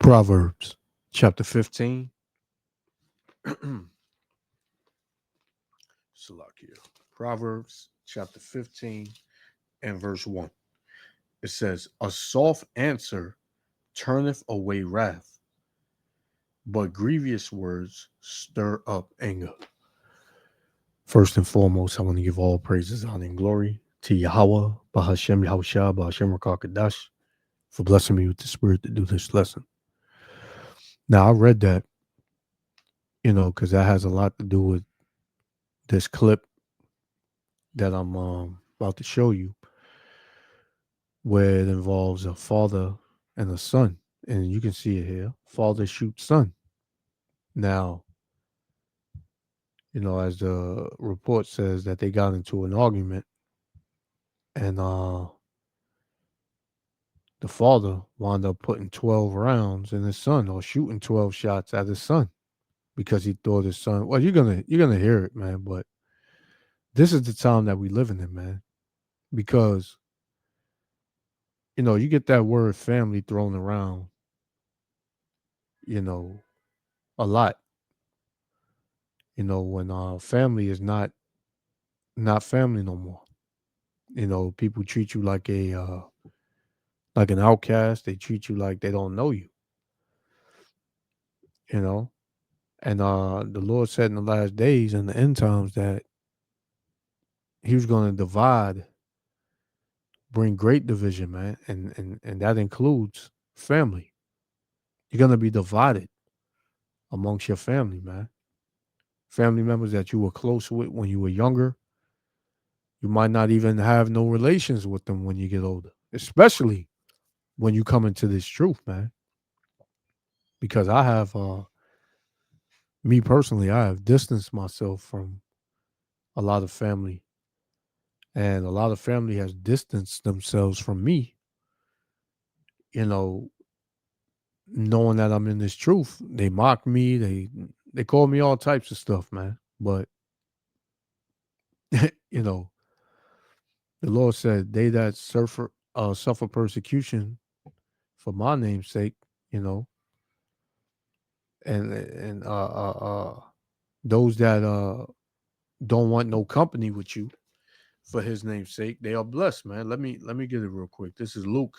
Proverbs chapter 15. Salakia. Proverbs chapter 15 and verse 1. It says, a soft answer turneth away wrath, but grievous words stir up anger. First and foremost, I want to give all praises, honor, and glory to Yahweh, Bahashem Yahushua, Bahashem Rakakadash, for blessing me with the spirit to do this lesson. Now, I read that, because that has a lot to do with this clip that I'm about to show you, where it involves a father and a son. And you can see it here. Father shoots son. Now, as the report says, that they got into an argument, and the father wound up putting 12 rounds in his son, or shooting 12 shots at his son, because he thought his son, well, you're gonna hear it, man, but this is the time that we living in, man. Because you get that word family thrown around, a lot. When family is not family no more. People treat you like like an outcast. They treat you like they don't know you. You know, and the Lord said in the last days and the end times that He was going to divide, bring great division, man, and that includes family. You're going to be divided amongst your family, man. Family members that you were close with when you were younger, you might not even have no relations with them when you get older, especially when you come into this truth, man. Because I have, me personally, I have distanced myself from a lot of family, and a lot of family has distanced themselves from me, you know, knowing that I'm in this truth. They mock me, they call me all types of stuff, man. But, you know, the Lord said, they that suffer persecution for my name's sake, you know, and those that don't want no company with you for his name's sake, they are blessed, man. Let me get it real quick. This is Luke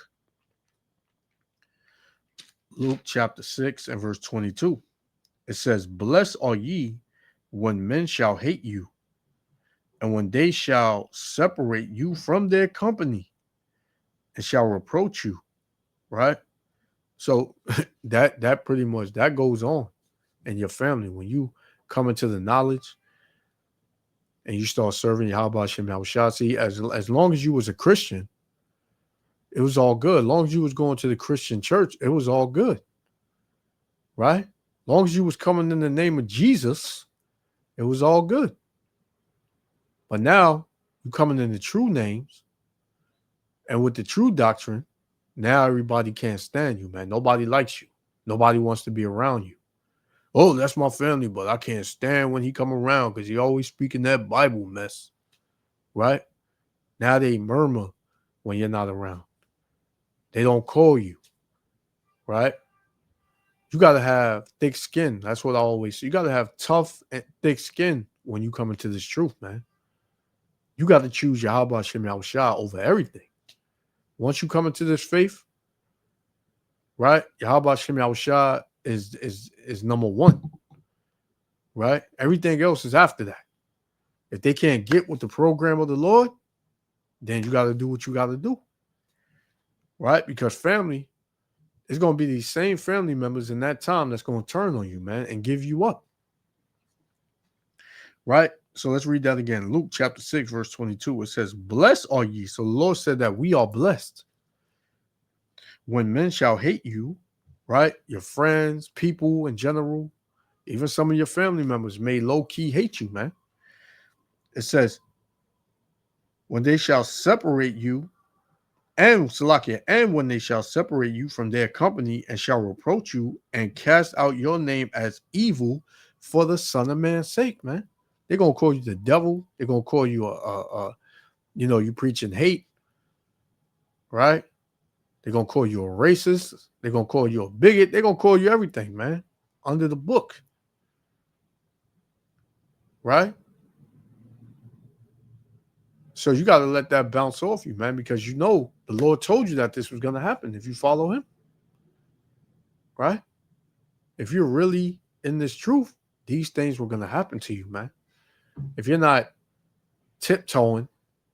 chapter 6 and verse 22. It says, blessed are ye when men shall hate you, and when they shall separate you from their company, and shall reproach you. Right? So that pretty much that goes on in your family when you come into the knowledge and you start serving Yahweh Shem Yahushua. See, as long as you was a Christian, it was all good. As long as you was going to the Christian church, it was all good. Right? As long as you was coming in the name of Jesus, it was all good. But now you coming in the true names and with the true doctrine, now everybody can't stand you, man. Nobody likes you. Nobody wants to be around you. Oh, that's my family, but I can't stand when he come around because he always speaking that Bible mess. Right? Now they murmur when you're not around. They don't call you. Right? You got to have thick skin. That's what I always say. You got to have tough and thick skin when you come into this truth, man. You got to choose Yahweh Shem Yahushua over everything. Once you come into this faith, right? Yahweh Shem Yahushua is number one, right? Everything else is after that. If they can't get with the program of the Lord, then you got to do what you got to do, right? Because family is going to be these same family members in that time that's going to turn on you, man, and give you up, right? So let's read that again. Luke chapter 6, verse 22. It says, blessed are ye. So the Lord said that we are blessed when men shall hate you, right? Your friends, people in general, even some of your family members may low-key hate you, man. It says, when they shall separate you, and Salakia, and when they shall separate you from their company and shall reproach you and cast out your name as evil for the Son of Man's sake, man. They're gonna call you the devil. They're gonna call you you preaching hate, right? They're going to call you a racist. They're going to call you a bigot. They're going to call you everything, man, under the book. Right? So you got to let that bounce off you, man, because you know the Lord told you that this was going to happen if you follow him. Right? If you're really in this truth, these things were going to happen to you, man. If you're not tiptoeing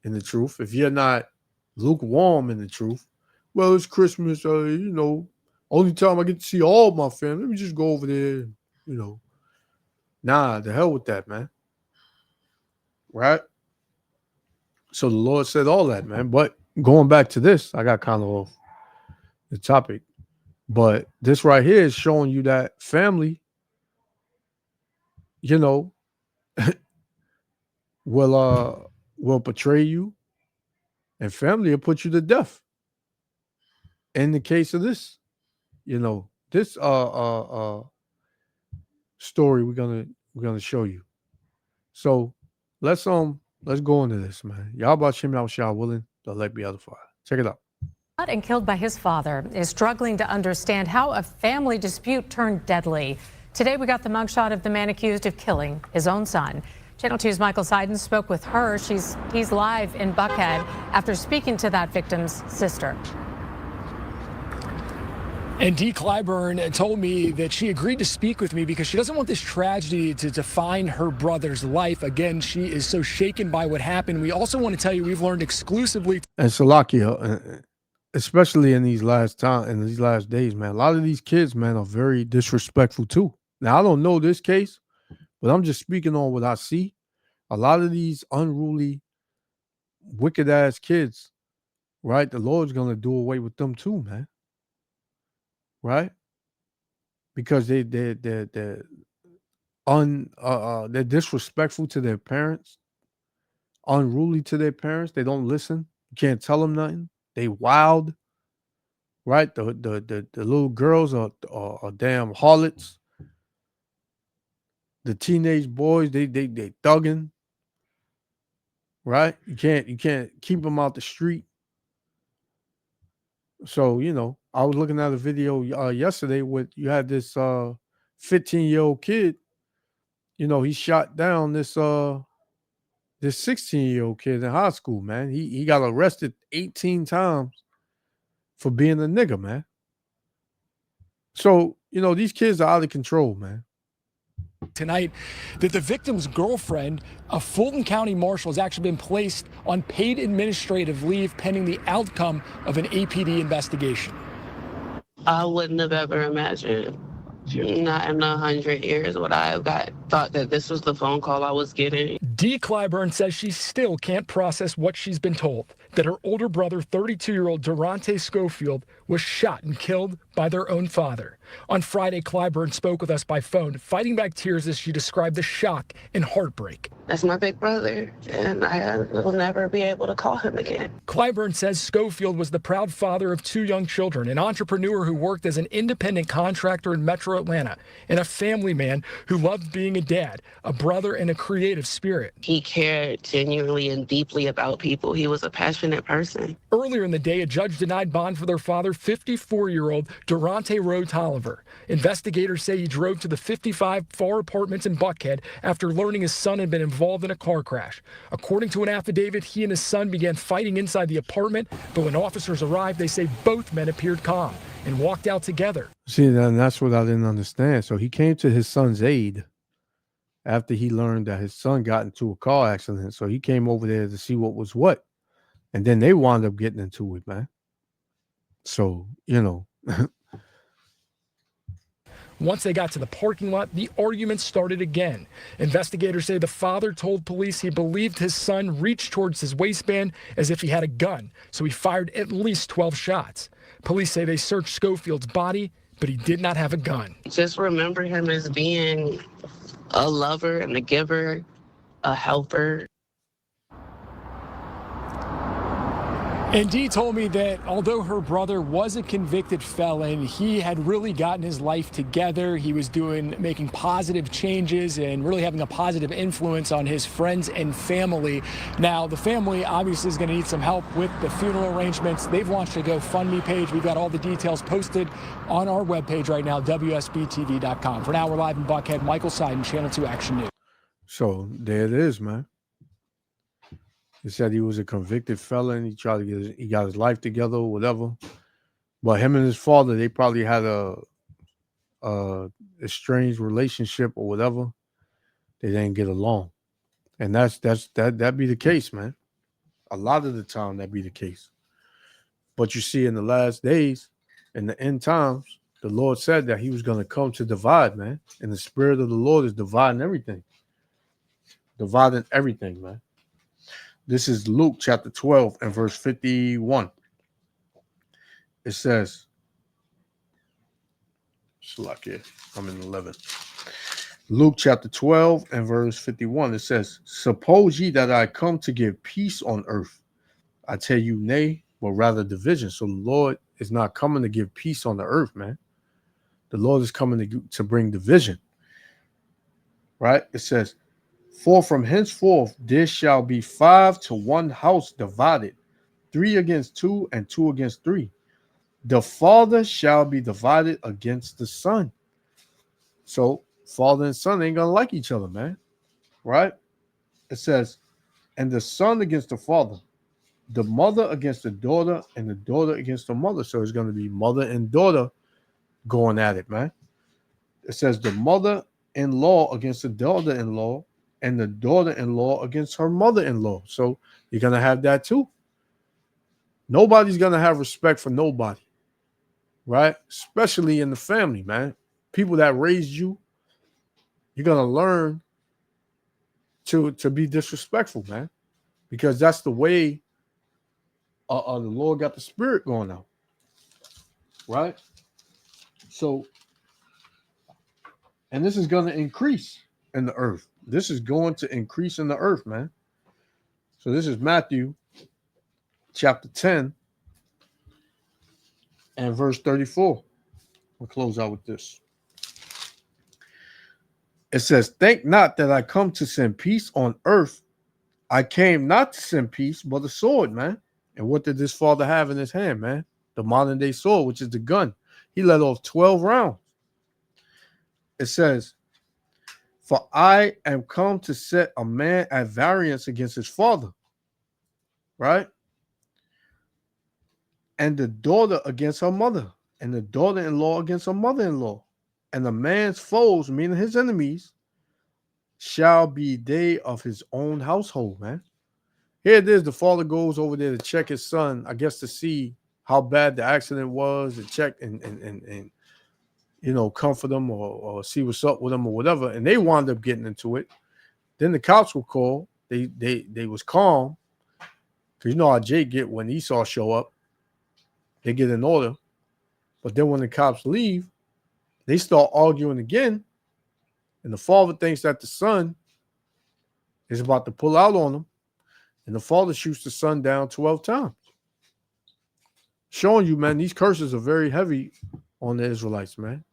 in the truth, if you're not lukewarm in the truth, well, it's Christmas, only time I get to see all my family. Let me just go over there, Nah, the hell with that, man. Right? So the Lord said all that, man. But going back to this, I got kind of off the topic. But this right here is showing you that family, will betray you, and family will put you to death. In the case of this, this story we're gonna show you. So let's go into this, man. Y'all about Shem Shah willing to let be edified. Check it out. And killed by his father is struggling to understand how a family dispute turned deadly. Today we got the mugshot of the man accused of killing his own son. Channel 2's Michael Seiden spoke with her. He's live in Buckhead after speaking to that victim's sister. And Dee Clyburn told me that she agreed to speak with me because she doesn't want this tragedy to define her brother's life. Again, she is so shaken by what happened. We also want to tell you we've learned exclusively. And Salakia, especially in these last days, man, a lot of these kids, man, are very disrespectful too. Now, I don't know this case, but I'm just speaking on what I see. A lot of these unruly, wicked ass kids, right? The Lord's gonna do away with them too, man. Right? Because they're disrespectful to their parents, unruly to their parents. They don't listen. You can't tell them nothing. They wild. Right? The little girls are damn harlots. The teenage boys, they thugging. Right? You can't keep them out the street. So, I was looking at a video yesterday with you had this 15-year-old kid. He shot down this 16-year-old kid in high school, man. He got arrested 18 times for being a nigga, man. So, these kids are out of control, man. Tonight that the victim's girlfriend, a Fulton County marshal, has actually been placed on paid administrative leave pending the outcome of an APD investigation. I wouldn't have ever imagined, not in 100 years, would I have thought that this was the phone call I was getting. Dee Clyburn says she still can't process what she's been told, that her older brother, 32-year-old Durante Schofield, was shot and killed by their own father. On Friday, Clyburn spoke with us by phone, fighting back tears as she described the shock and heartbreak. That's my big brother, and I will never be able to call him again. Clyburn says Schofield was the proud father of 2 young children, an entrepreneur who worked as an independent contractor in Metro Atlanta, and a family man who loved being a dad, a brother, and a creative spirit. He cared genuinely and deeply about people. He was a passionate person. Earlier in the day, a judge denied bond for their father, 54-year-old Durante Rhodes Oliver. Investigators say he drove to the 55 Farr Apartments in Buckhead after learning his son had been involved in a car crash. According to an affidavit, he and his son began fighting inside the apartment, but when officers arrived, they say both men appeared calm and walked out together. See, that's what I didn't understand. So he came to his son's aid after he learned that his son got into a car accident. So he came over there to see what was what. And then they wound up getting into it, man. So, Once they got to the parking lot, the argument started again. Investigators say the father told police he believed his son reached towards his waistband as if he had a gun, so he fired at least 12 shots. Police say they searched Schofield's body, but he did not have a gun. Just remember him as being a lover and a giver, a helper. And Dee told me that although her brother was a convicted felon, he had really gotten his life together. He was making positive changes and really having a positive influence on his friends and family. Now, the family obviously is going to need some help with the funeral arrangements. They've launched a GoFundMe page. We've got all the details posted on our webpage right now, WSBTV.com. For now, we're live in Buckhead. Michael Seiden, Channel 2 Action News. So there it is, man. He said he was a convicted felon. He tried to he got his life together or whatever. But him and his father, they probably had a estranged relationship or whatever. They didn't get along. And that be the case, man. A lot of the time that be the case. But you see, in the last days, in the end times, the Lord said that he was going to come to divide, man. And the Spirit of the Lord is dividing everything. Dividing everything, man. This is Luke chapter 12 and verse 51. It says, I'm in 11. Luke chapter 12 and verse 51. It says, suppose ye that I come to give peace on earth. I tell you, nay, but rather division. So the Lord is not coming to give peace on the earth, man. The Lord is coming to bring division. Right? It says, for from henceforth there shall be 5 to 1 house divided, 3 against 2 and 2 against 3. The father shall be divided against the son. So father and son ain't gonna like each other, man. Right? It says, and the son against the father, the mother against the daughter, and the daughter against the mother. So it's gonna be mother and daughter going at it, man. It says the mother-in-law against the daughter-in-law, and the daughter-in-law against her mother-in-law. So you're going to have that too. Nobody's going to have respect for nobody, right? Especially in the family, man. People that raised you, you're going to learn to be disrespectful, man, because that's the way the Lord got the Spirit going out, right? So, and this is going to increase in the earth. This is going to increase in the earth, man. So this is Matthew chapter 10 and verse 34. We'll close out with this. It says, think not that I come to send peace on earth. I came not to send peace, but a sword, man. And what did this father have in his hand, man? The modern day sword, which is the gun. He let off 12 rounds. It says, for I am come to set a man at variance against his father, right? And the daughter against her mother, and the daughter-in-law against her mother-in-law. And the man's foes, meaning his enemies, shall be they of his own household, man. Here it is. The father goes over there to check his son, I guess, to see how bad the accident was, to check and you know, comfort them or see what's up with them or whatever. And they wound up getting into it. Then the cops were called. They was calm. Because you know how Jake get when Esau show up. They get in order. But then when the cops leave, they start arguing again. And the father thinks that the son is about to pull out on him. And the father shoots the son down 12 times. Showing you, man, these curses are very heavy on the Israelites, man.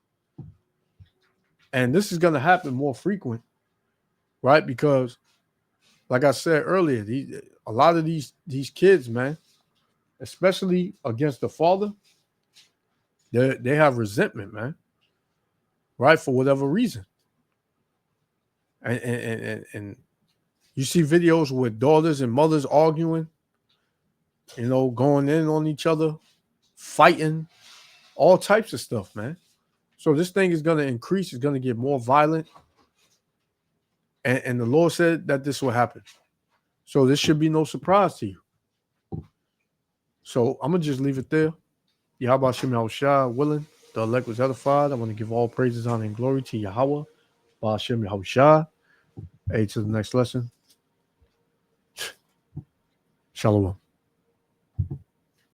And this is going to happen more frequent, right? Because, like I said earlier, a lot of these kids, man, especially against the father, they have resentment, man, right? For whatever reason. And you see videos with daughters and mothers arguing, you know, going in on each other, fighting, all types of stuff, man. So this thing is going to increase. It's going to get more violent. And the Lord said that this will happen. So this should be no surprise to you. So I'm going to just leave it there. Yahweh Shem Yahushua, willing, the elect was edified. I want to give all praises, honor, and glory to Yahweh, Ba'ashem Yahushua. Hey, to the next lesson. Shalom.